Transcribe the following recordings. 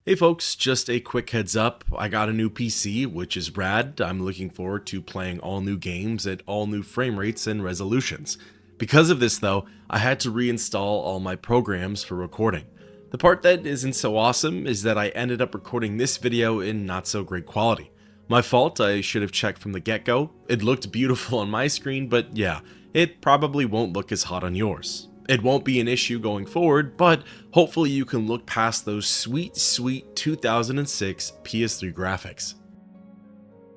Hey folks, just a quick heads up, I got a new PC, which is rad. I'm looking forward to playing all new games at all new frame rates and resolutions. Because of this though, I had to reinstall all my programs for recording. The part that isn't so awesome is that I ended up recording this video in not so great quality. My fault, I should have checked from the get-go. It looked beautiful on my screen, but yeah, it probably won't look as hot on yours. It won't be an issue going forward, but hopefully you can look past those sweet 2006 PS3 graphics.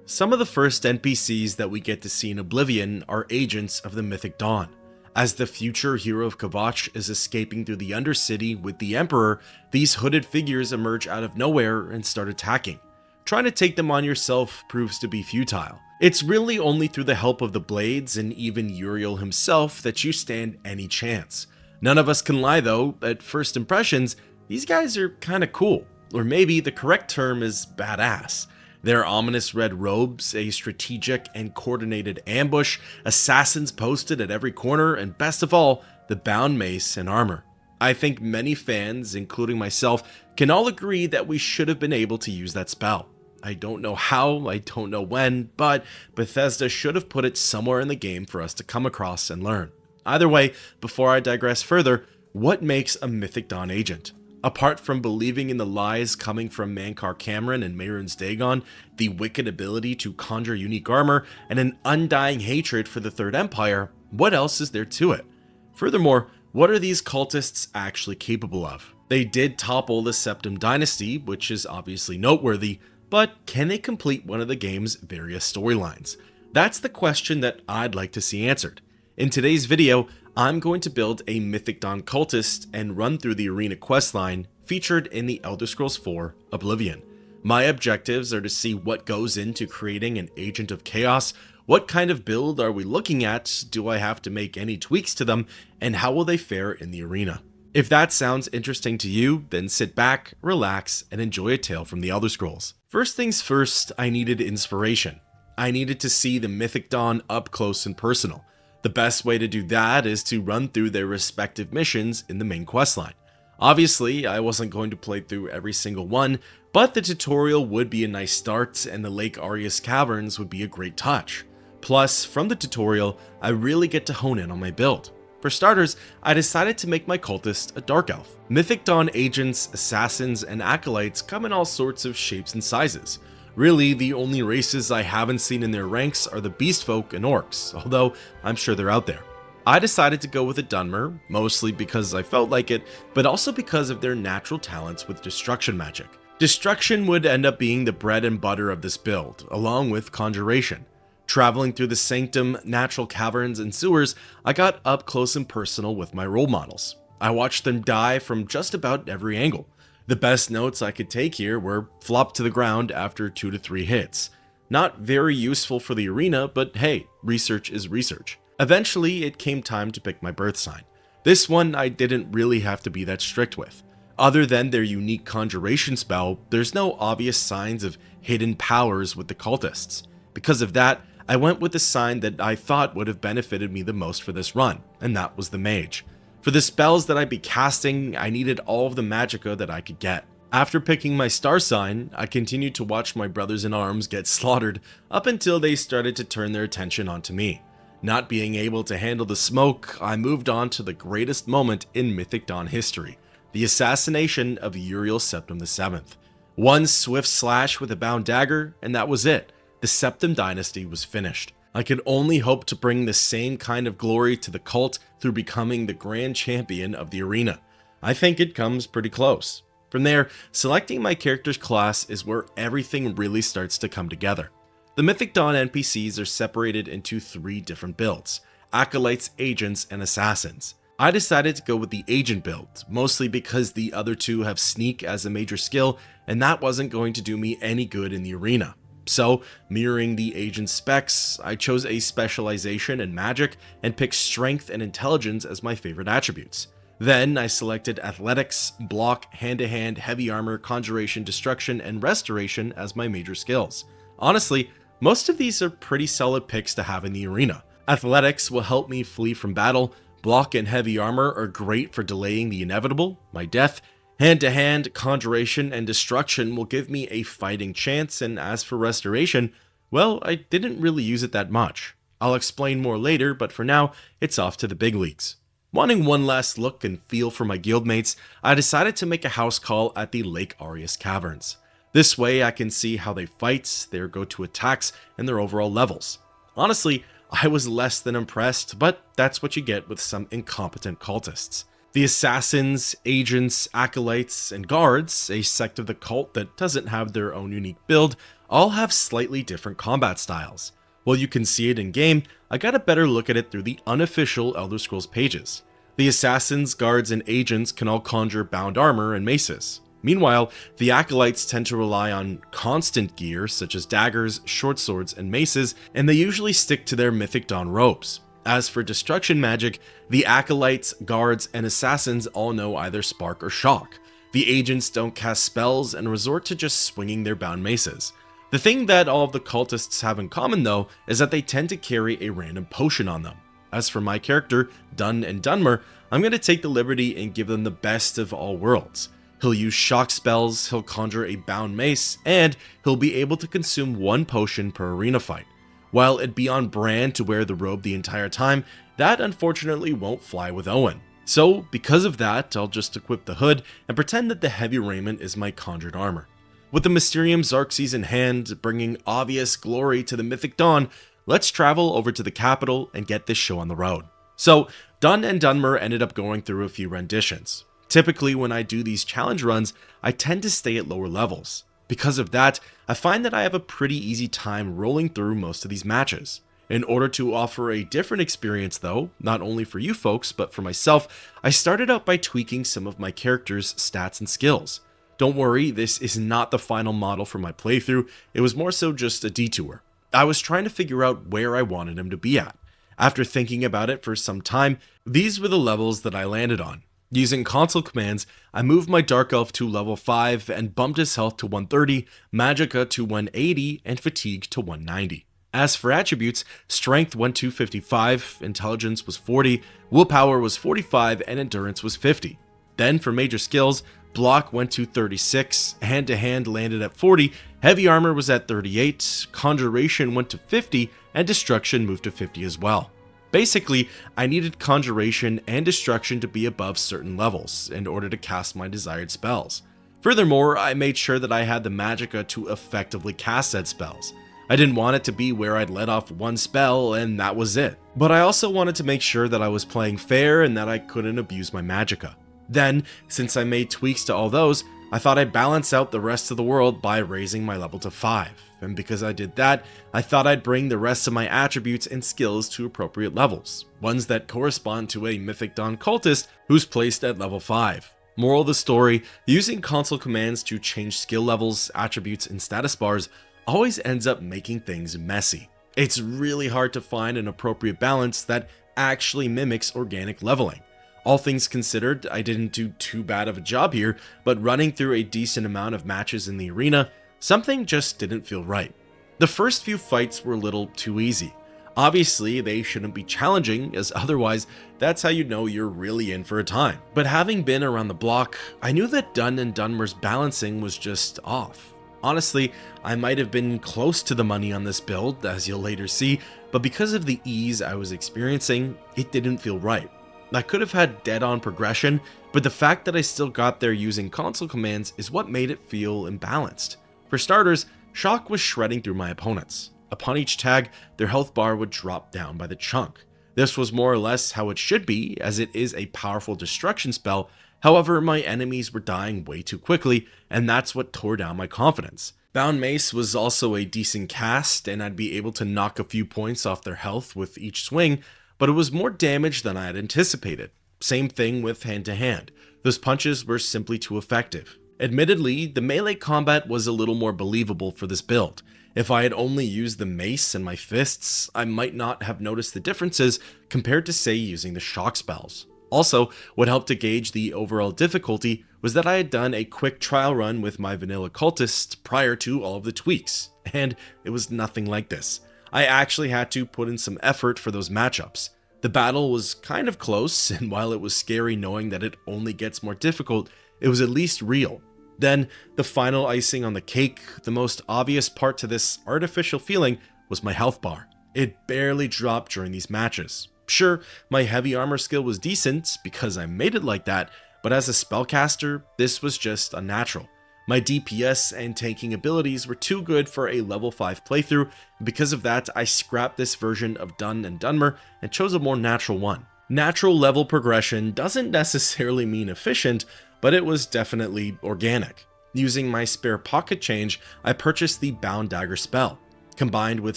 Some of the first NPCs that we get to see in Oblivion are agents of the Mythic Dawn. As the future hero of Kvatch is escaping through the Undercity with the Emperor, these hooded figures emerge out of nowhere and start attacking. Trying to take them on yourself proves to be futile. It's really only through the help of the Blades and even Uriel himself that you stand any chance. None of us can lie though, at first impressions, these guys are kinda cool. Or maybe the correct term is badass. Their ominous red robes, a strategic and coordinated ambush, assassins posted at every corner, and best of all, the bound mace and armor. I think many fans, including myself, can all agree that we should have been able to use that spell. I don't know how, I don't know when, but Bethesda should have put it somewhere in the game for us to come across and learn. Either way, before I digress further, what makes a Mythic Dawn agent? Apart from believing in the lies coming from Mankar Cameron and Mehrunes Dagon, the wicked ability to conjure unique armor, and an undying hatred for the Third Empire, what else is there to it? Furthermore, what are these cultists actually capable of? They did topple the Septim Dynasty, which is obviously noteworthy, but can they complete one of the game's various storylines? That's the question that I'd like to see answered. In today's video, I'm going to build a Mythic Dawn cultist and run through the arena questline featured in the Elder Scrolls 4 Oblivion. My objectives are to see what goes into creating an Agent of Chaos, what kind of build are we looking at, do I have to make any tweaks to them, and how will they fare in the arena. If that sounds interesting to you, then sit back, relax, and enjoy a tale from the Elder Scrolls. First things first, I needed inspiration. I needed to see the Mythic Dawn up close and personal. The best way to do that is to run through their respective missions in the main questline. Obviously, I wasn't going to play through every single one, but the tutorial would be a nice start and the Lake Arius Caverns would be a great touch. Plus, from the tutorial, I really get to hone in on my build. For starters, I decided to make my cultist a Dark Elf. Mythic Dawn agents, assassins, and acolytes come in all sorts of shapes and sizes. Really, the only races I haven't seen in their ranks are the Beastfolk and Orcs, although I'm sure they're out there. I decided to go with a Dunmer, mostly because I felt like it, but also because of their natural talents with destruction magic. Destruction would end up being the bread and butter of this build, along with conjuration. Traveling through the Sanctum, natural caverns, and sewers, I got up close and personal with my role models. I watched them die from just about every angle. The best notes I could take here were flop to the ground after 2 to 3 hits. Not very useful for the arena, but hey, research is research. Eventually, it came time to pick my birth sign. This one I didn't really have to be that strict with. Other than their unique conjuration spell, there's no obvious signs of hidden powers with the cultists. Because of that, I went with the sign that I thought would have benefited me the most for this run, and that was the mage. For the spells that I'd be casting, I needed all of the magicka that I could get. After picking my star sign, I continued to watch my brothers in arms get slaughtered up until they started to turn their attention onto me. Not being able to handle the smoke, I moved on to the greatest moment in Mythic Dawn history, the assassination of Uriel Septim VII. One swift slash with a bound dagger, and that was it. The Septim Dynasty was finished. I could only hope to bring the same kind of glory to the cult through becoming the grand champion of the arena. I think it comes pretty close. From there, selecting my character's class is where everything really starts to come together. The Mythic Dawn NPCs are separated into 3 different builds: acolytes, agents, and assassins. I decided to go with the agent build, mostly because the other 2 have sneak as a major skill, and that wasn't going to do me any good in the arena. So, mirroring the agent specs, I chose a specialization in magic and picked strength and intelligence as my favorite attributes. Then I selected athletics, block, hand-to-hand, heavy armor, conjuration, destruction, and restoration as my major skills. Honestly, most of these are pretty solid picks to have in the arena. Athletics will help me flee from battle, block and heavy armor are great for delaying the inevitable, my death, Hand-to-hand, conjuration, and destruction will give me a fighting chance, and as for restoration, well, I didn't really use it that much. I'll explain more later, but for now, it's off to the big leagues. Wanting one last look and feel for my guildmates, I decided to make a house call at the Lake Arius Caverns. This way I can see how they fight, their go-to attacks, and their overall levels. Honestly, I was less than impressed, but that's what you get with some incompetent cultists. The assassins, agents, acolytes, and guards, a sect of the cult that doesn't have their own unique build, all have slightly different combat styles. While you can see it in game, I got a better look at it through the unofficial Elder Scrolls pages. The assassins, guards, and agents can all conjure bound armor and maces. Meanwhile, the acolytes tend to rely on constant gear such as daggers, short swords, and maces, and they usually stick to their Mythic Dawn robes. As for destruction magic, the acolytes, guards, and assassins all know either spark or shock. The agents don't cast spells and resort to just swinging their bound maces. The thing that all of the cultists have in common though is that they tend to carry a random potion on them. As for my character, Dun and Dunmer, I'm going to take the liberty and give them the best of all worlds. He'll use shock spells, he'll conjure a bound mace, and he'll be able to consume one potion per arena fight. While it'd be on brand to wear the robe the entire time, that unfortunately won't fly with Owen. So, because of that, I'll just equip the hood and pretend that the heavy raiment is my conjured armor. With the Mysterium Xerxes in hand, bringing obvious glory to the Mythic Dawn, let's travel over to the capital and get this show on the road. So, Dun and Dunmer ended up going through a few renditions. Typically, when I do these challenge runs, I tend to stay at lower levels. Because of that, I find that I have a pretty easy time rolling through most of these matches. In order to offer a different experience though, not only for you folks, but for myself, I started out by tweaking some of my character's stats and skills. Don't worry, this is not the final model for my playthrough, it was more so just a detour. I was trying to figure out where I wanted him to be at. After thinking about it for some time, these were the levels that I landed on. Using console commands, I moved my Dark Elf to level 5 and bumped his health to 130, Magicka to 180, and Fatigue to 190. As for attributes, Strength went to 55, Intelligence was 40, Willpower was 45, and Endurance was 50. Then for major skills, Block went to 36, Hand-to-Hand landed at 40, Heavy Armor was at 38, Conjuration went to 50, and Destruction moved to 50 as well. Basically, I needed Conjuration and Destruction to be above certain levels in order to cast my desired spells. Furthermore, I made sure that I had the Magicka to effectively cast said spells. I didn't want it to be where I'd let off one spell and that was it. But I also wanted to make sure that I was playing fair and that I couldn't abuse my Magicka. Then, since I made tweaks to all those, I thought I'd balance out the rest of the world by raising my level to 5, and because I did that, I thought I'd bring the rest of my attributes and skills to appropriate levels, ones that correspond to a Mythic Dawn cultist who's placed at level 5. Moral of the story, using console commands to change skill levels, attributes, and status bars always ends up making things messy. It's really hard to find an appropriate balance that actually mimics organic leveling. All things considered, I didn't do too bad of a job here, but running through a decent amount of matches in the arena, something just didn't feel right. The first few fights were a little too easy. Obviously, they shouldn't be challenging, as otherwise, that's how you know you're really in for a time. But having been around the block, I knew that Dun and Dunmer's balancing was just off. Honestly, I might have been close to the money on this build, as you'll later see, but because of the ease I was experiencing, it didn't feel right. I could have had dead-on progression, but the fact that I still got there using console commands is what made it feel imbalanced. For starters, Shock was shredding through my opponents. Upon each tag, their health bar would drop down by the chunk. This was more or less how it should be, as it is a powerful destruction spell. However, my enemies were dying way too quickly, and that's what tore down my confidence. Bound Mace was also a decent cast, and I'd be able to knock a few points off their health with each swing, but it was more damage than I had anticipated. Same thing with hand-to-hand. Those punches were simply too effective. Admittedly, the melee combat was a little more believable for this build. If I had only used the mace and my fists, I might not have noticed the differences compared to, say, using the shock spells. Also, what helped to gauge the overall difficulty was that I had done a quick trial run with my vanilla cultist prior to all of the tweaks, and it was nothing like this. I actually had to put in some effort for those matchups. The battle was kind of close, and while it was scary knowing that it only gets more difficult, It was at least real. Then, the final icing on the cake, the most obvious part to this artificial feeling, was my health bar. It barely dropped during these matches. Sure, my heavy armor skill was decent because I made it like that, but as a spellcaster, this was just unnatural. My DPS and tanking abilities were too good for a level 5 playthrough, and because of that, I scrapped this version of Dun and Dunmer and chose a more natural one. Natural level progression doesn't necessarily mean efficient, but it was definitely organic. Using my spare pocket change, I purchased the Bound Dagger spell. Combined with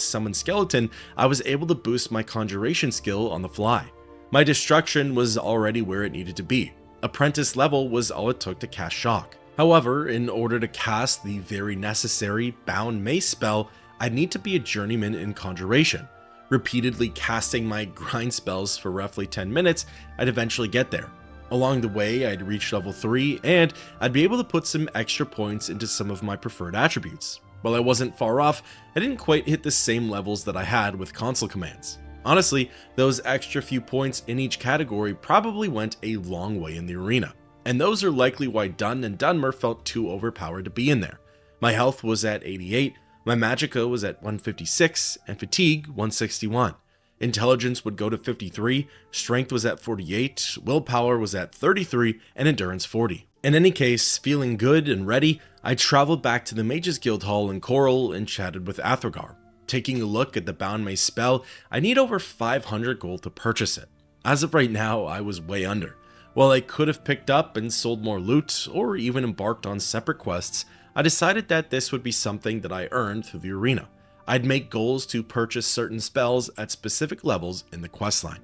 Summon Skeleton, I was able to boost my conjuration skill on the fly. My destruction was already where it needed to be. Apprentice level was all it took to cast Shock. However, in order to cast the very necessary Bound Mace spell, I'd need to be a journeyman in conjuration. Repeatedly casting my grind spells for roughly 10 minutes, I'd eventually get there. Along the way, I'd reach level 3, and I'd be able to put some extra points into some of my preferred attributes. While I wasn't far off, I didn't quite hit the same levels that I had with console commands. Honestly, those extra few points in each category probably went a long way in the arena. And those are likely why Dun and Dunmer felt too overpowered to be in there. My health was at 88, my magicka was at 156, and fatigue 161. Intelligence would go to 53, strength was at 48, willpower was at 33, and endurance 40. In any case, feeling good and ready, I traveled back to the Mages Guild Hall in Coral and chatted with Athrogar. Taking a look at the Bound Mace spell, I need over 500 gold to purchase it. As of right now, I was way under. While I could have picked up and sold more loot, or even embarked on separate quests, I decided that this would be something that I earned through the arena. I'd make goals to purchase certain spells at specific levels in the questline.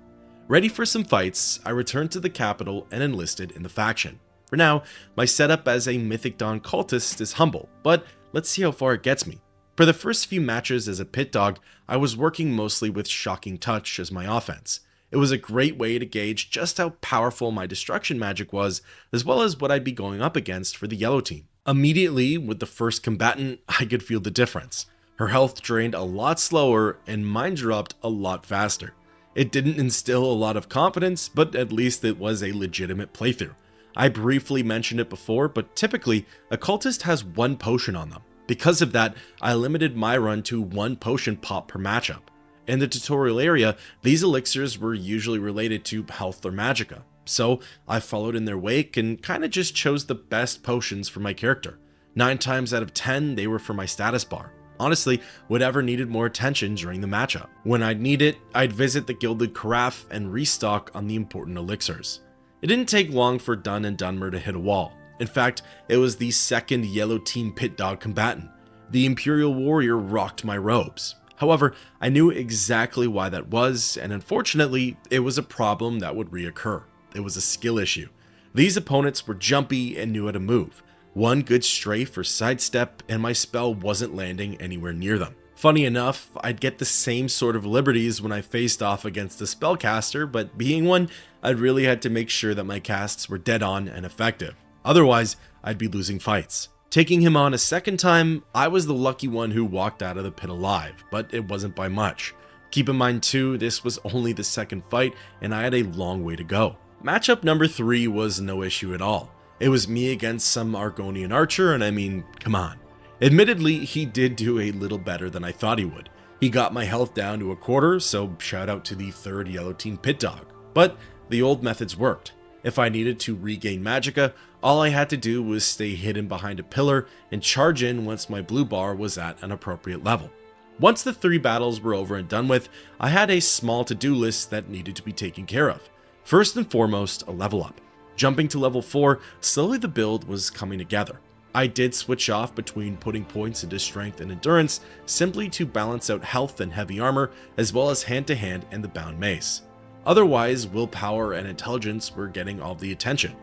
Ready for some fights, I returned to the capital and enlisted in the faction. For now, my setup as a Mythic Dawn cultist is humble, but let's see how far it gets me. For the first few matches as a pit dog, I was working mostly with Shocking Touch as my offense. It was a great way to gauge just how powerful my destruction magic was, as well as what I'd be going up against for the yellow team. Immediately, with the first combatant, I could feel the difference. Her health drained a lot slower, and mine dropped a lot faster. It didn't instill a lot of confidence, but at least it was a legitimate playthrough. I briefly mentioned it before, but typically, a cultist has one potion on them. Because of that, I limited my run to one potion pop per matchup. In the tutorial area, these elixirs were usually related to health or magicka, so I followed in their wake and kinda just chose the best potions for my character. 9 times out of 10, they were for my status bar. Honestly, whatever needed more attention during the matchup. When I'd need it, I'd visit the Gilded Carafe and restock on the important elixirs. It didn't take long for Dun and Dunmer to hit a wall. In fact, it was the second yellow team pit dog combatant. The Imperial Warrior rocked my robes. However, I knew exactly why that was, and unfortunately, it was a problem that would reoccur. It was a skill issue. These opponents were jumpy and knew how to move. One good strafe or sidestep, and my spell wasn't landing anywhere near them. Funny enough, I'd get the same sort of liberties when I faced off against a spellcaster, but being one, I really had to make sure that my casts were dead on and effective. Otherwise, I'd be losing fights. Taking him on a second time, I was the lucky one who walked out of the pit alive, but it wasn't by much. Keep in mind too, this was only the second fight, and I had a long way to go. Matchup number 3 was no issue at all. It was me against some Argonian archer, and I mean, come on. Admittedly, he did do a little better than I thought he would. He got my health down to a quarter, so shout out to the third yellow team pit dog. But the old methods worked. If I needed to regain magicka, all I had to do was stay hidden behind a pillar and charge in once my blue bar was at an appropriate level. Once the 3 battles were over and done with, I had a small to-do list that needed to be taken care of. First and foremost, a level up. Jumping to level 4, slowly the build was coming together. I did switch off between putting points into strength and endurance, simply to balance out health and heavy armor, as well as hand-to-hand and the bound mace. Otherwise, willpower and intelligence were getting all the attention.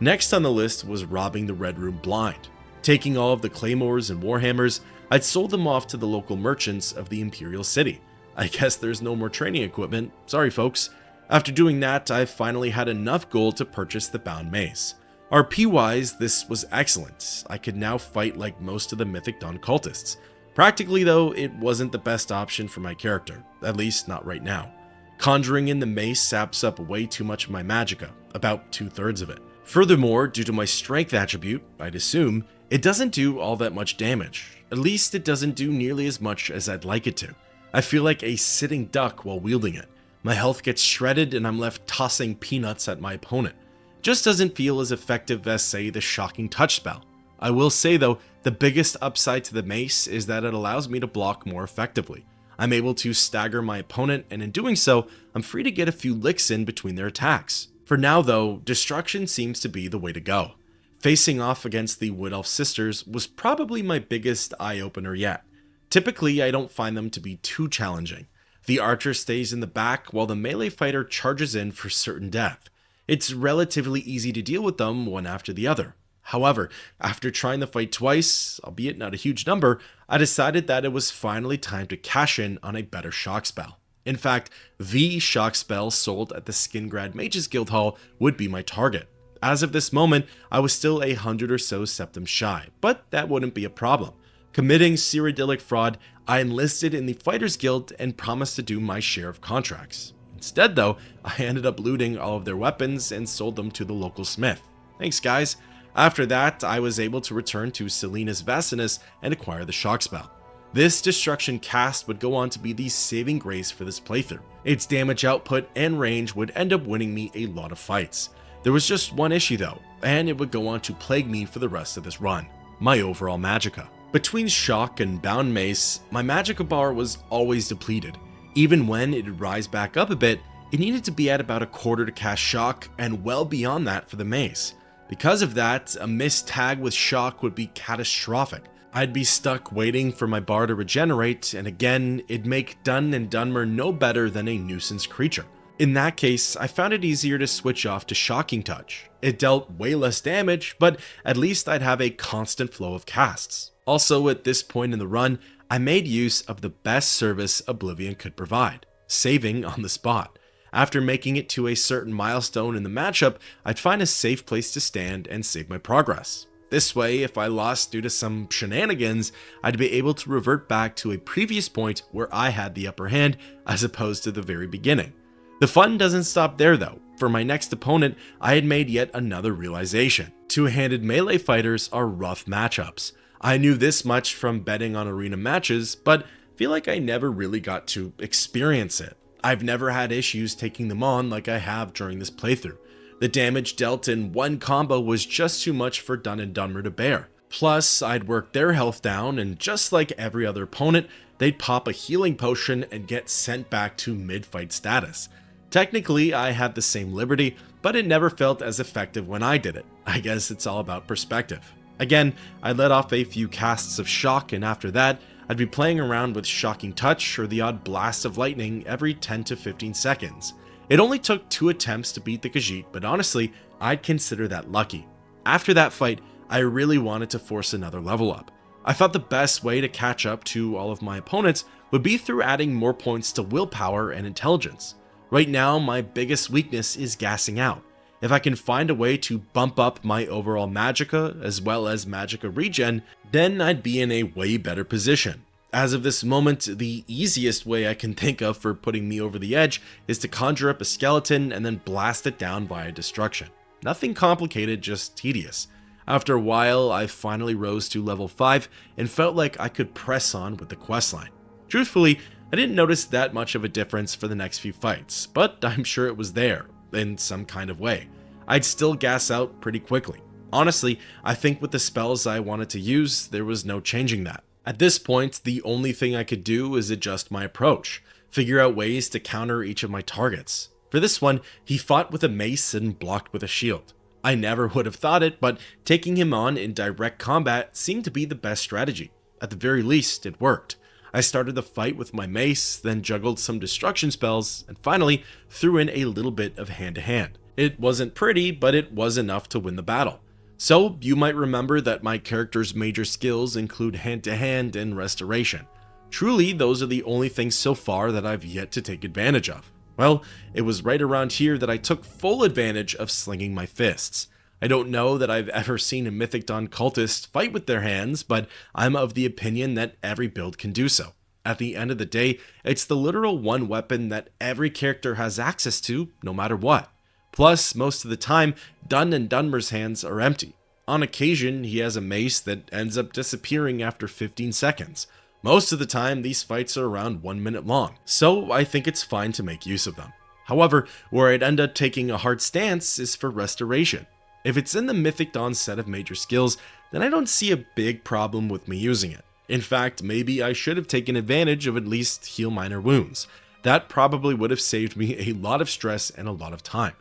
Next on the list was robbing the Red Room blind. Taking all of the claymores and warhammers, I'd sold them off to the local merchants of the Imperial City. I guess there's no more training equipment, sorry folks. After doing that, I finally had enough gold to purchase the bound mace. RP-wise, this was excellent. I could now fight like most of the Mythic Dawn cultists. Practically though, it wasn't the best option for my character, at least not right now. Conjuring in the mace saps up way too much of my magicka, about 2/3 of it. Furthermore, due to my strength attribute, I'd assume, it doesn't do all that much damage. At least it doesn't do nearly as much as I'd like it to. I feel like a sitting duck while wielding it. My health gets shredded and I'm left tossing peanuts at my opponent. Just doesn't feel as effective as, say, the Shocking Touch spell. I will say though, the biggest upside to the mace is that it allows me to block more effectively. I'm able to stagger my opponent, and in doing so, I'm free to get a few licks in between their attacks. For now though, destruction seems to be the way to go. Facing off against the Wood Elf Sisters was probably my biggest eye-opener yet. Typically, I don't find them to be too challenging. The archer stays in the back while the melee fighter charges in for certain death. It's relatively easy to deal with them one after the other. However, after trying the fight twice, albeit not a huge number, I decided that it was finally time to cash in on a better shock spell. In fact, the shock spell sold at the Skingrad Mages Guild Hall would be my target. As of this moment, I was still 100 or so septims shy, but that wouldn't be a problem. Committing Cyrodiilic fraud, I enlisted in the Fighters Guild and promised to do my share of contracts. Instead though, I ended up looting all of their weapons and sold them to the local smith. Thanks guys. After that, I was able to return to Selena's Vasinus and acquire the shock spell. This destruction cast would go on to be the saving grace for this playthrough. Its damage output and range would end up winning me a lot of fights. There was just one issue though, and it would go on to plague me for the rest of this run: my overall magicka. Between shock and bound mace, my magicka bar was always depleted. Even when it'd rise back up a bit, it needed to be at about a quarter to cast shock, and well beyond that for the mace. Because of that, a missed tag with shock would be catastrophic. I'd be stuck waiting for my bar to regenerate, and again, it'd make Dun and Dunmer no better than a nuisance creature. In that case, I found it easier to switch off to Shocking Touch. It dealt way less damage, but at least I'd have a constant flow of casts. Also, at this point in the run, I made use of the best service Oblivion could provide: saving on the spot. After making it to a certain milestone in the matchup, I'd find a safe place to stand and save my progress. This way, if I lost due to some shenanigans, I'd be able to revert back to a previous point where I had the upper hand as opposed to the very beginning. The fun doesn't stop there though. For my next opponent, I had made yet another realization. Two-handed melee fighters are rough matchups. I knew this much from betting on arena matches, but feel like I never really got to experience it. I've never had issues taking them on like I have during this playthrough. The damage dealt in one combo was just too much for Dun and Dunmer to bear. Plus, I'd work their health down, and just like every other opponent, they'd pop a healing potion and get sent back to mid-fight status. Technically, I had the same liberty, but it never felt as effective when I did it. I guess it's all about perspective. Again, I let off a few casts of shock, and after that, I'd be playing around with Shocking Touch or the odd blast of lightning every 10 to 15 seconds. It only took 2 attempts to beat the Khajiit, but honestly, I'd consider that lucky. After that fight, I really wanted to force another level up. I thought the best way to catch up to all of my opponents would be through adding more points to willpower and intelligence. Right now, my biggest weakness is gassing out. If I can find a way to bump up my overall magicka as well as magicka regen, then I'd be in a way better position. As of this moment, the easiest way I can think of for putting me over the edge is to conjure up a skeleton and then blast it down via destruction. Nothing complicated, just tedious. After a while, I finally rose to level 5 and felt like I could press on with the questline. Truthfully, I didn't notice that much of a difference for the next few fights, but I'm sure it was there, in some kind of way. I'd still gas out pretty quickly. Honestly, I think with the spells I wanted to use, there was no changing that. At this point, the only thing I could do is adjust my approach, figure out ways to counter each of my targets. For this one, he fought with a mace and blocked with a shield. I never would have thought it, but taking him on in direct combat seemed to be the best strategy. At the very least, it worked. I started the fight with my mace, then juggled some destruction spells, and finally threw in a little bit of hand-to-hand. It wasn't pretty, but it was enough to win the battle. So, you might remember that my character's major skills include hand-to-hand and restoration. Truly, those are the only things so far that I've yet to take advantage of. Well, it was right around here that I took full advantage of slinging my fists. I don't know that I've ever seen a Mythic Dawn cultist fight with their hands, but I'm of the opinion that every build can do so. At the end of the day, it's the literal one weapon that every character has access to, no matter what. Plus, most of the time, Dun and Dunmer's hands are empty. On occasion, he has a mace that ends up disappearing after 15 seconds. Most of the time, these fights are around 1 minute long, so I think it's fine to make use of them. However, where I'd end up taking a hard stance is for restoration. If it's in the Mythic Dawn set of major skills, then I don't see a big problem with me using it. In fact, maybe I should have taken advantage of at least heal minor wounds. That probably would have saved me a lot of stress and a lot of time.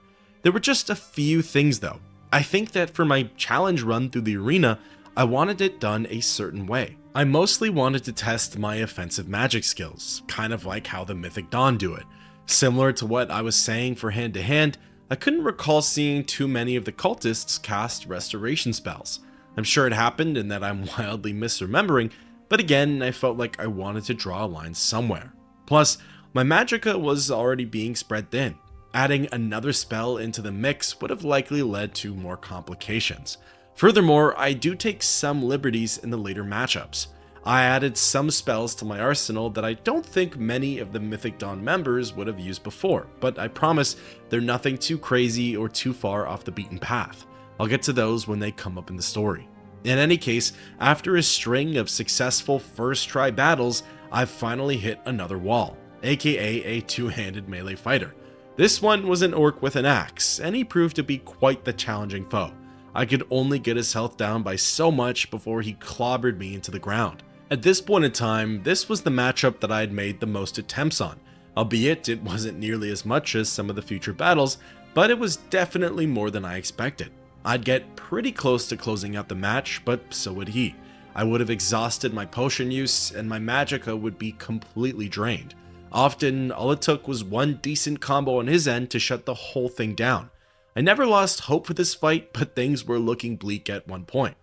There were just a few things though. I think that for my challenge run through the arena, I wanted it done a certain way. I mostly wanted to test my offensive magic skills, kind of like how the Mythic Dawn do it. Similar to what I was saying for hand to hand, I couldn't recall seeing too many of the cultists cast restoration spells. I'm sure it happened and that I'm wildly misremembering, but again, I felt like I wanted to draw a line somewhere. Plus, my magicka was already being spread thin. Adding another spell into the mix would have likely led to more complications. Furthermore, I do take some liberties in the later matchups. I added some spells to my arsenal that I don't think many of the Mythic Dawn members would have used before, but I promise they're nothing too crazy or too far off the beaten path. I'll get to those when they come up in the story. In any case, after a string of successful first try battles, I've finally hit another wall, aka a two-handed melee fighter. This one was an orc with an axe, and he proved to be quite the challenging foe. I could only get his health down by so much before he clobbered me into the ground. At this point in time, this was the matchup that I had made the most attempts on, albeit it wasn't nearly as much as some of the future battles, but it was definitely more than I expected. I'd get pretty close to closing out the match, but so would he. I would have exhausted my potion use, and my magicka would be completely drained. Often, all it took was one decent combo on his end to shut the whole thing down. I never lost hope for this fight, but things were looking bleak at one point.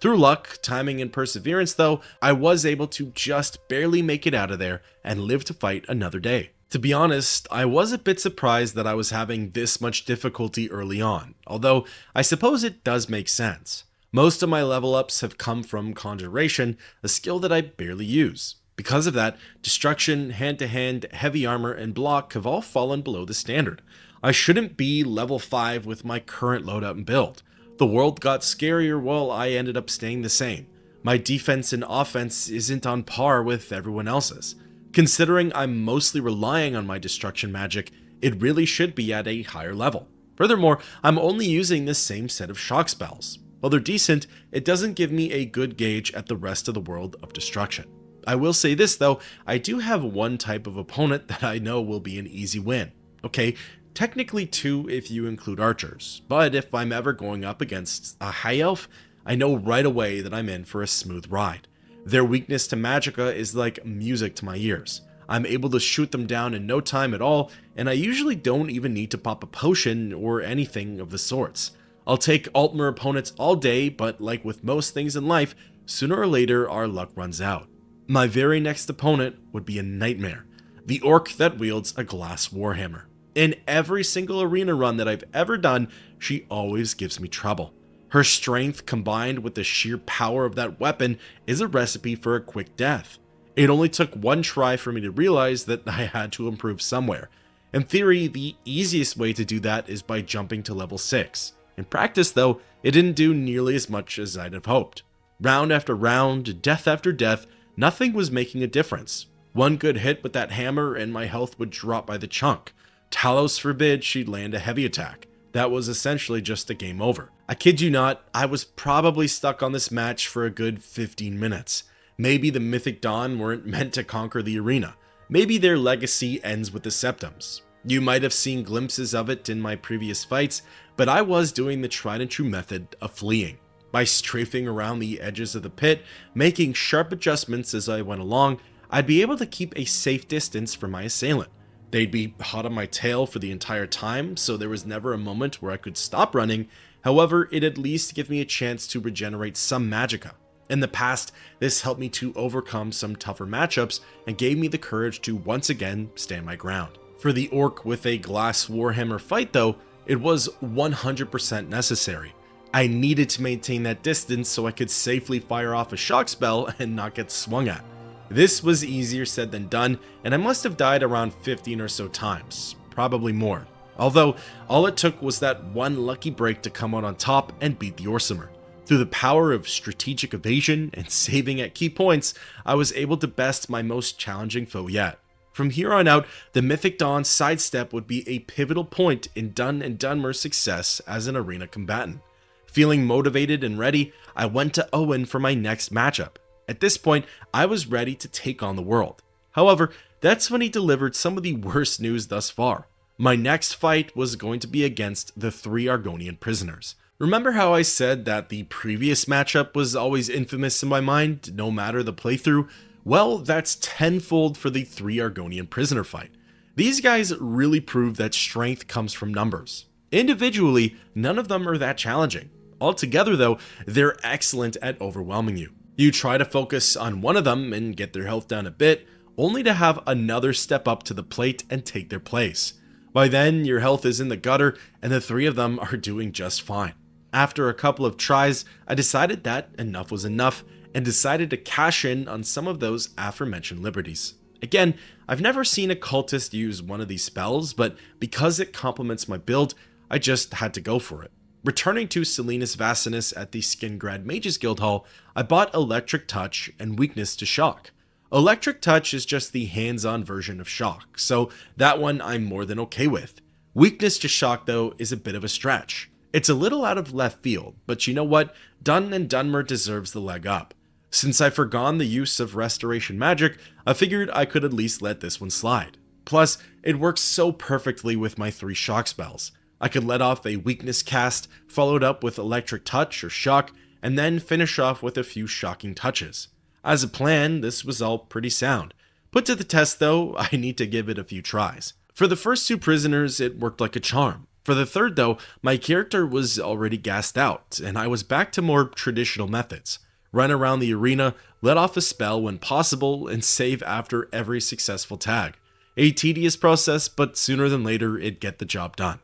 Through luck, timing, and perseverance though, I was able to just barely make it out of there and live to fight another day. To be honest, I was a bit surprised that I was having this much difficulty early on, although I suppose it does make sense. Most of my level ups have come from Conjuration, a skill that I barely use. Because of that, Destruction, Hand-to-Hand, Heavy Armor, and Block have all fallen below the standard. I shouldn't be level 5 with my current loadout and build. The world got scarier while I ended up staying the same. My defense and offense isn't on par with everyone else's. Considering I'm mostly relying on my destruction magic, it really should be at a higher level. Furthermore, I'm only using the same set of shock spells. While they're decent, it doesn't give me a good gauge at the rest of the world of destruction. I will say this though, I do have one type of opponent that I know will be an easy win. Okay, technically two if you include archers, but if I'm ever going up against a high elf, I know right away that I'm in for a smooth ride. Their weakness to magicka is like music to my ears. I'm able to shoot them down in no time at all, and I usually don't even need to pop a potion or anything of the sorts. I'll take Altmer opponents all day, but like with most things in life, sooner or later our luck runs out. My very next opponent would be a nightmare, the orc that wields a glass warhammer. In every single arena run that I've ever done, she always gives me trouble. Her strength combined with the sheer power of that weapon is a recipe for a quick death. It only took one try for me to realize that I had to improve somewhere. In theory, the easiest way to do that is by jumping to level 6. In practice though, it didn't do nearly as much as I'd have hoped. Round after round, death after death, nothing was making a difference. One good hit with that hammer and my health would drop by the chunk. Talos forbid she'd land a heavy attack. That was essentially just a game over. I kid you not, I was probably stuck on this match for a good 15 minutes. Maybe the Mythic Dawn weren't meant to conquer the arena. Maybe their legacy ends with the Septums. You might have seen glimpses of it in my previous fights, but I was doing the tried and true method of fleeing. By strafing around the edges of the pit, making sharp adjustments as I went along, I'd be able to keep a safe distance from my assailant. They'd be hot on my tail for the entire time, so there was never a moment where I could stop running. However, it at least gave me a chance to regenerate some magicka. In the past, this helped me to overcome some tougher matchups and gave me the courage to once again stand my ground. For the orc with a glass warhammer fight though, it was 100% necessary. I needed to maintain that distance so I could safely fire off a shock spell and not get swung at. This was easier said than done, and I must have died around 15 or so times, probably more. Although, all it took was that one lucky break to come out on top and beat the Orsimer. Through the power of strategic evasion and saving at key points, I was able to best my most challenging foe yet. From here on out, the Mythic Dawn sidestep would be a pivotal point in Dun and Dunmer's success as an arena combatant. Feeling motivated and ready, I went to Owen for my next matchup. At this point, I was ready to take on the world. However, that's when he delivered some of the worst news thus far. My next fight was going to be against the 3 Argonian prisoners. Remember how I said that the previous matchup was always infamous in my mind, no matter the playthrough? Well, that's tenfold for the 3 Argonian prisoner fight. These guys really prove that strength comes from numbers. Individually, none of them are that challenging. Altogether though, they're excellent at overwhelming you. You try to focus on one of them and get their health down a bit, only to have another step up to the plate and take their place. By then, your health is in the gutter, and the 3 of them are doing just fine. After a couple of tries, I decided that enough was enough, and decided to cash in on some of those aforementioned liberties. Again, I've never seen a cultist use one of these spells, but because it complements my build, I just had to go for it. Returning to Selinus Vasinus at the Skingrad Mages Guild Hall, I bought Electric Touch and Weakness to Shock. Electric Touch is just the hands-on version of Shock, so that one I'm more than okay with. Weakness to Shock though is a bit of a stretch. It's a little out of left field, but you know what? Dun and Dunmer deserves the leg up. Since I forgone the use of restoration magic, I figured I could at least let this one slide. Plus, it works so perfectly with my 3 shock spells. I could let off a weakness cast, followed up with Electric Touch or Shock, and then finish off with a few shocking touches. As a plan, this was all pretty sound. Put to the test though, I need to give it a few tries. For the first 2 prisoners, it worked like a charm. For the third though, my character was already gassed out, and I was back to more traditional methods. Run around the arena, let off a spell when possible, and save after every successful tag. A tedious process, but sooner than later it'd get the job done.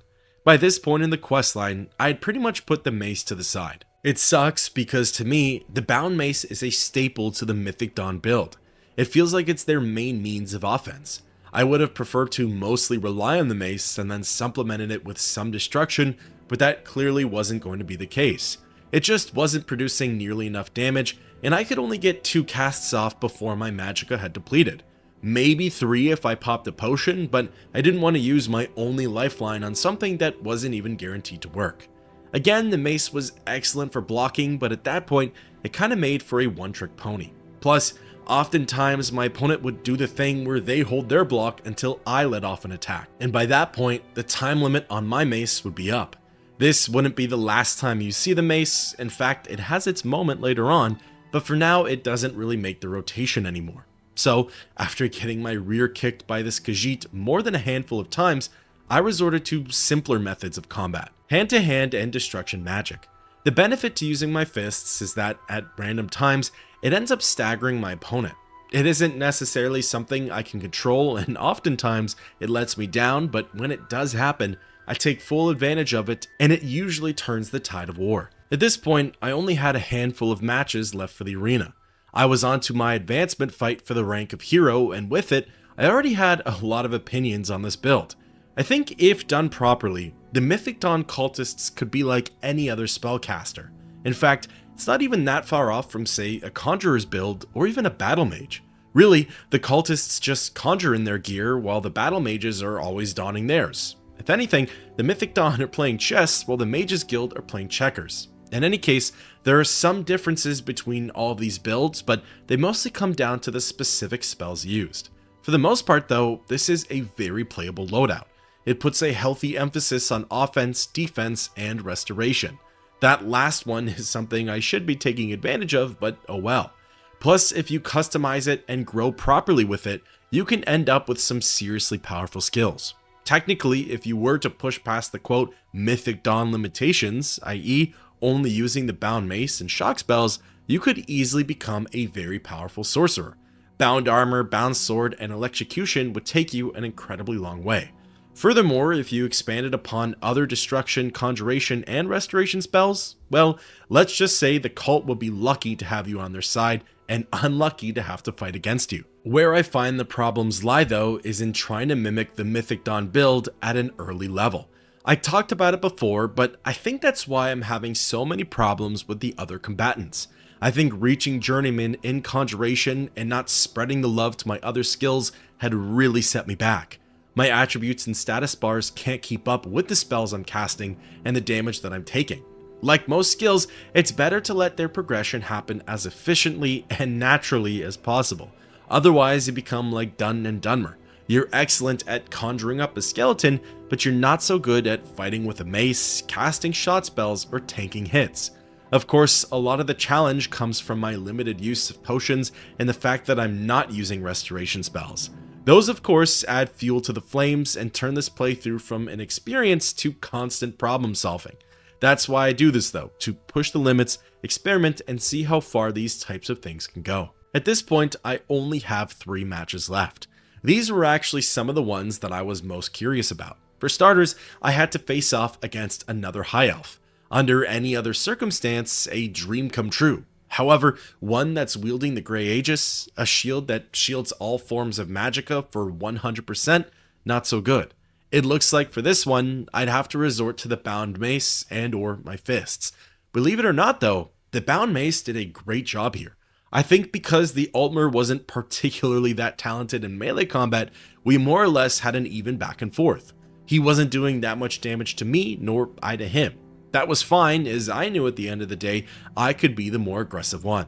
By this point in the questline, I had pretty much put the mace to the side. It sucks because to me, the bound mace is a staple to the Mythic Dawn build. It feels like it's their main means of offense. I would have preferred to mostly rely on the mace and then supplemented it with some destruction, but that clearly wasn't going to be the case. It just wasn't producing nearly enough damage, and I could only get 2 casts off before my magicka had depleted. Maybe 3 if I popped a potion, but I didn't want to use my only lifeline on something that wasn't even guaranteed to work. Again, the mace was excellent for blocking, but at that point, it kinda made for a one-trick pony. Plus, oftentimes my opponent would do the thing where they hold their block until I let off an attack, and by that point, the time limit on my mace would be up. This wouldn't be the last time you see the mace. In fact, it has its moment later on, but for now it doesn't really make the rotation anymore. So, after getting my rear kicked by this Khajiit more than a handful of times, I resorted to simpler methods of combat, hand-to-hand and destruction magic. The benefit to using my fists is that, at random times, it ends up staggering my opponent. It isn't necessarily something I can control, and oftentimes it lets me down, but when it does happen, I take full advantage of it, and it usually turns the tide of war. At this point, I only had a handful of matches left for the arena. I was on to my advancement fight for the rank of hero, and with it, I already had a lot of opinions on this build. I think if done properly, the Mythic Dawn cultists could be like any other spellcaster. In fact, it's not even that far off from, say, a conjurer's build or even a battle mage. Really, the cultists just conjure in their gear while the battle mages are always donning theirs. If anything, the Mythic Dawn are playing chess while the Mages Guild are playing checkers. In any case, there are some differences between all of these builds, but they mostly come down to the specific spells used. For the most part though, this is a very playable loadout. It puts a healthy emphasis on offense, defense, and restoration. That last one is something I should be taking advantage of, but oh well. Plus, if you customize it and grow properly with it, you can end up with some seriously powerful skills. Technically, if you were to push past the quote Mythic Dawn limitations, i.e. only using the bound mace and shock spells, you could easily become a very powerful sorcerer. Bound armor, bound sword, and electrocution would take you an incredibly long way. Furthermore, if you expanded upon other destruction, conjuration, and restoration spells, well, let's just say the cult would be lucky to have you on their side and unlucky to have to fight against you. Where I find the problems lie though is in trying to mimic the Mythic Dawn build at an early level. I talked about it before, but I think that's why I'm having so many problems with the other combatants. I think reaching Journeyman in Conjuration and not spreading the love to my other skills had really set me back. My attributes and status bars can't keep up with the spells I'm casting and the damage that I'm taking. Like most skills, it's better to let their progression happen as efficiently and naturally as possible. Otherwise, you become like Dun and Dunmer. You're excellent at conjuring up a skeleton, but you're not so good at fighting with a mace, casting shot spells, or tanking hits. Of course, a lot of the challenge comes from my limited use of potions and the fact that I'm not using restoration spells. Those of course add fuel to the flames and turn this playthrough from an experience to constant problem solving. That's why I do this though, to push the limits, experiment, and see how far these types of things can go. At this point, I only have 3 matches left. These were actually some of the ones that I was most curious about. For starters, I had to face off against another High Elf. Under any other circumstance, a dream come true. However, one that's wielding the Grey Aegis, a shield that shields all forms of magicka for 100%, not so good. It looks like for this one, I'd have to resort to the bound mace and or my fists. Believe it or not though, the bound mace did a great job here. I think because the Altmer wasn't particularly that talented in melee combat, we more or less had an even back and forth. He wasn't doing that much damage to me, nor I to him. That was fine, as I knew at the end of the day, I could be the more aggressive one.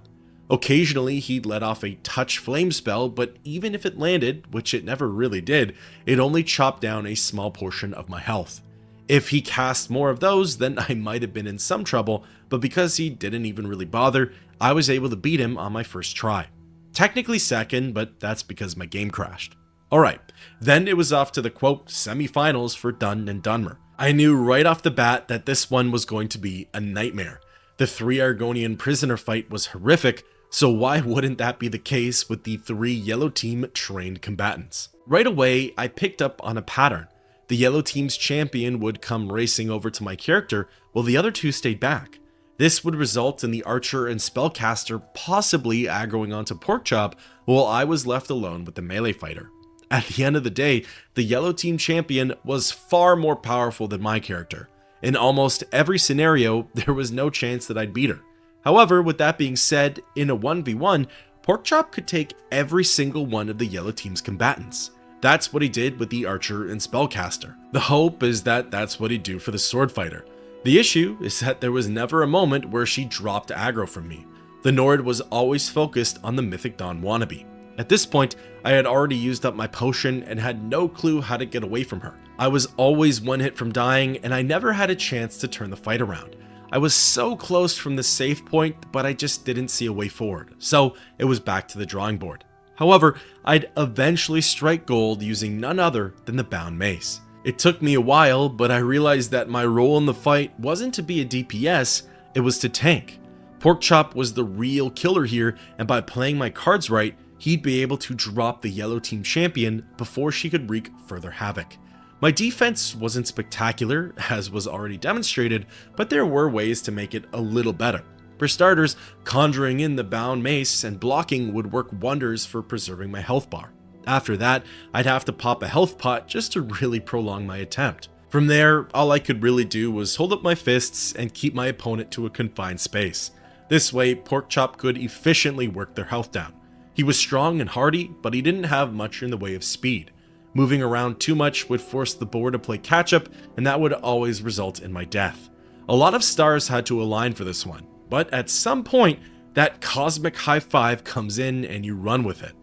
Occasionally, he'd let off a touch flame spell, but even if it landed, which it never really did, it only chopped down a small portion of my health. If he cast more of those, then I might have been in some trouble, but because he didn't even really bother, I was able to beat him on my first try. Technically second, but that's because my game crashed. Alright, then it was off to the quote semi-finals for Dun and Dunmer. I knew right off the bat that this one was going to be a nightmare. The 3 Argonian prisoner fight was horrific, so why wouldn't that be the case with the 3 yellow team trained combatants? Right away, I picked up on a pattern. The yellow team's champion would come racing over to my character, while the other 2 stayed back. This would result in the archer and spellcaster possibly aggroing onto Porkchop, while I was left alone with the melee fighter. At the end of the day, the yellow team champion was far more powerful than my character. In almost every scenario, there was no chance that I'd beat her. However, with that being said, in a 1v1, Porkchop could take every single one of the yellow team's combatants. That's what he did with the archer and spellcaster. The hope is that that's what he'd do for the sword fighter. The issue is that there was never a moment where she dropped aggro from me. The Nord was always focused on the Mythic Dawn wannabe. At this point, I had already used up my potion and had no clue how to get away from her. I was always 1 hit from dying, and I never had a chance to turn the fight around. I was so close from the save point, but I just didn't see a way forward, so it was back to the drawing board. However, I'd eventually strike gold using none other than the bound mace. It took me a while, but I realized that my role in the fight wasn't to be a DPS, it was to tank. Porkchop was the real killer here, and by playing my cards right, he'd be able to drop the yellow team champion before she could wreak further havoc. My defense wasn't spectacular, as was already demonstrated, but there were ways to make it a little better. For starters, conjuring in the bound mace and blocking would work wonders for preserving my health bar. After that, I'd have to pop a health pot just to really prolong my attempt. From there, all I could really do was hold up my fists and keep my opponent to a confined space. This way, Porkchop could efficiently work their health down. He was strong and hardy, but he didn't have much in the way of speed. Moving around too much would force the board to play catch-up, and that would always result in my death. A lot of stars had to align for this one, but at some point, that cosmic high five comes in and you run with it.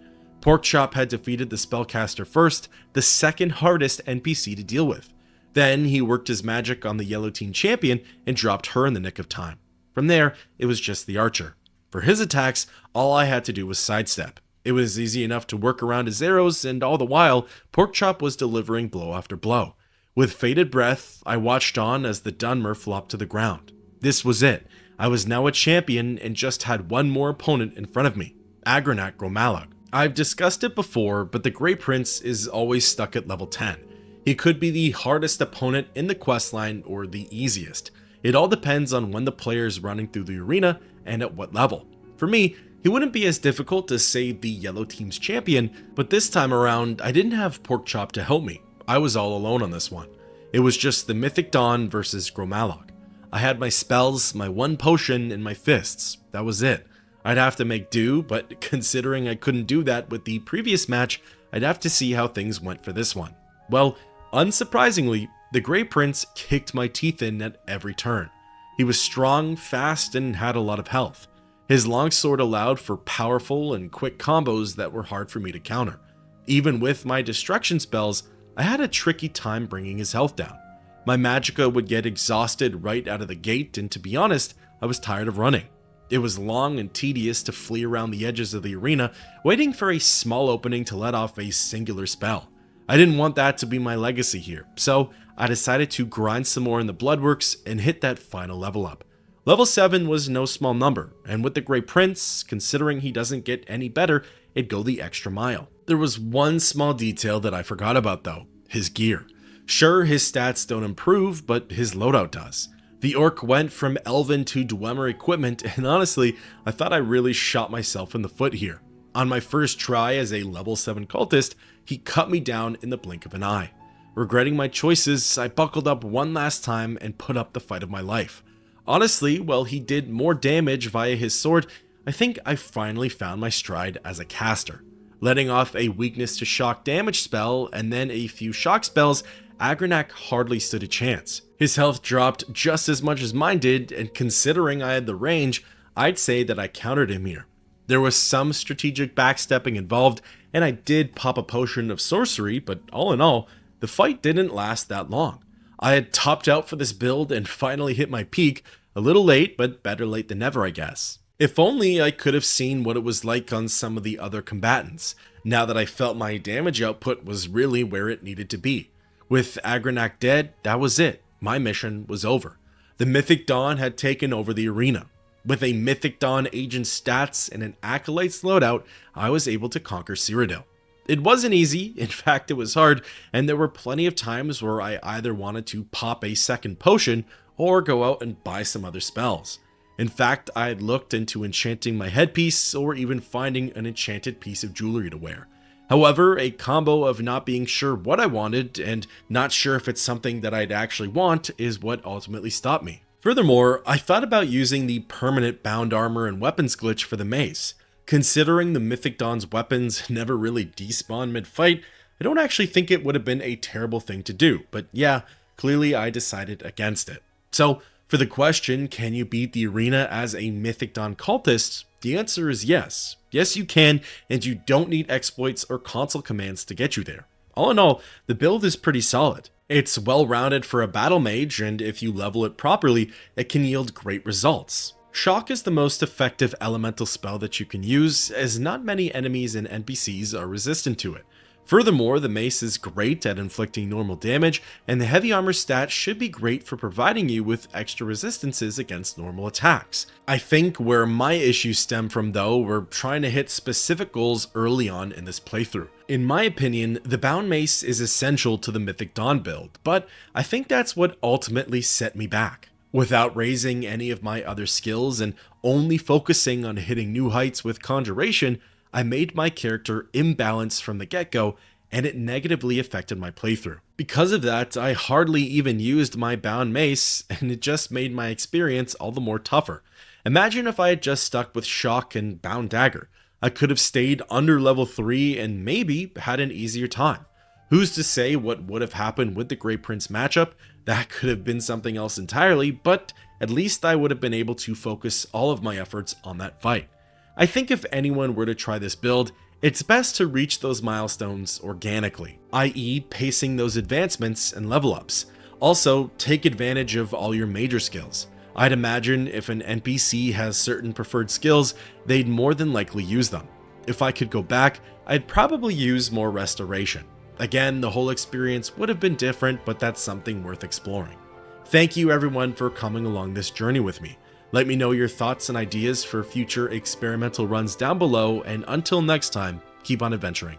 Porkchop had defeated the spellcaster first, the second hardest NPC to deal with. Then he worked his magic on the yellow team champion and dropped her in the nick of time. From there, it was just the archer. For his attacks, all I had to do was sidestep. It was easy enough to work around his arrows, and all the while, Porkchop was delivering blow after blow. With fated breath, I watched on as the Dunmer flopped to the ground. This was it. I was now a champion and just had one more opponent in front of me, Agronak Gromalog. I've discussed it before, but the Grey Prince is always stuck at level 10. He could be the hardest opponent in the questline or the easiest. It all depends on when the player is running through the arena and at what level. For me, He wouldn't be as difficult to save the yellow team's champion, but this time around, I didn't have Porkchop to help me. I was all alone on this one. It was just the Mythic Dawn versus Gromalog. I had my spells, my one potion, and my fists. That was it. I'd have to make do, but considering I couldn't do that with the previous match, I'd have to see how things went for this one. Well, unsurprisingly, the Grey Prince kicked my teeth in at every turn. He was strong, fast, and had a lot of health. His longsword allowed for powerful and quick combos that were hard for me to counter. Even with my destruction spells, I had a tricky time bringing his health down. My magicka would get exhausted right out of the gate, and to be honest, I was tired of running. It was long and tedious to flee around the edges of the arena, waiting for a small opening to let off a singular spell. I didn't want that to be my legacy here, so I decided to grind some more in the Bloodworks and hit that final level up. Level 7 was no small number, and with the Grey Prince, considering he doesn't get any better, it'd go the extra mile. There was one small detail that I forgot about though, his gear. Sure, his stats don't improve, but his loadout does. The orc went from elven to Dwemer equipment, and honestly, I thought I really shot myself in the foot here. On my first try as a level 7 cultist, he cut me down in the blink of an eye. Regretting my choices, I buckled up one last time and put up the fight of my life. Honestly, while he did more damage via his sword, I think I finally found my stride as a caster. Letting off a weakness to shock damage spell and then a few shock spells, Agranak hardly stood a chance. His health dropped just as much as mine did, and considering I had the range, I'd say that I countered him here. There was some strategic backstepping involved, and I did pop a potion of sorcery, but all in all, the fight didn't last that long. I had topped out for this build and finally hit my peak, a little late, but better late than never, I guess. If only I could have seen what it was like on some of the other combatants, now that I felt my damage output was really where it needed to be. With Agranak dead, that was it. My mission was over. The Mythic Dawn had taken over the arena. With a Mythic Dawn agent stats and an Acolyte's loadout, I was able to conquer Cyrodiil. It wasn't easy, in fact it was hard, and there were plenty of times where I either wanted to pop a second potion or go out and buy some other spells. In fact, I had looked into enchanting my headpiece or even finding an enchanted piece of jewelry to wear. However, a combo of not being sure what I wanted and not sure if it's something that I'd actually want is what ultimately stopped me. Furthermore, I thought about using the permanent bound armor and weapons glitch for the mace. Considering the Mythic Dawn's weapons never really despawn mid-fight, I don't actually think it would have been a terrible thing to do, but yeah, clearly I decided against it. So, for the question, can you beat the arena as a Mythic Dawn cultist? The answer is yes. Yes you can, and you don't need exploits or console commands to get you there. All in all, the build is pretty solid. It's well-rounded for a battle mage, and if you level it properly, it can yield great results. Shock is the most effective elemental spell that you can use, as not many enemies and NPCs are resistant to it. Furthermore, the mace is great at inflicting normal damage, and the heavy armor stat should be great for providing you with extra resistances against normal attacks. I think where my issues stem from though were trying to hit specific goals early on in this playthrough. In my opinion, the bound mace is essential to the Mythic Dawn build, but I think that's what ultimately set me back. Without raising any of my other skills and only focusing on hitting new heights with Conjuration, I made my character imbalanced from the get-go, and it negatively affected my playthrough. Because of that, I hardly even used my bound mace, and it just made my experience all the more tougher. Imagine if I had just stuck with Shock and Bound Dagger. I could have stayed under level 3 and maybe had an easier time. Who's to say what would have happened with the Grey Prince matchup? That could have been something else entirely, but at least I would have been able to focus all of my efforts on that fight. I think if anyone were to try this build, it's best to reach those milestones organically, i.e. pacing those advancements and level ups. Also, take advantage of all your major skills. I'd imagine if an NPC has certain preferred skills, they'd more than likely use them. If I could go back, I'd probably use more restoration. Again, the whole experience would have been different, but that's something worth exploring. Thank you everyone for coming along this journey with me. Let me know your thoughts and ideas for future experimental runs down below, and until next time, keep on adventuring.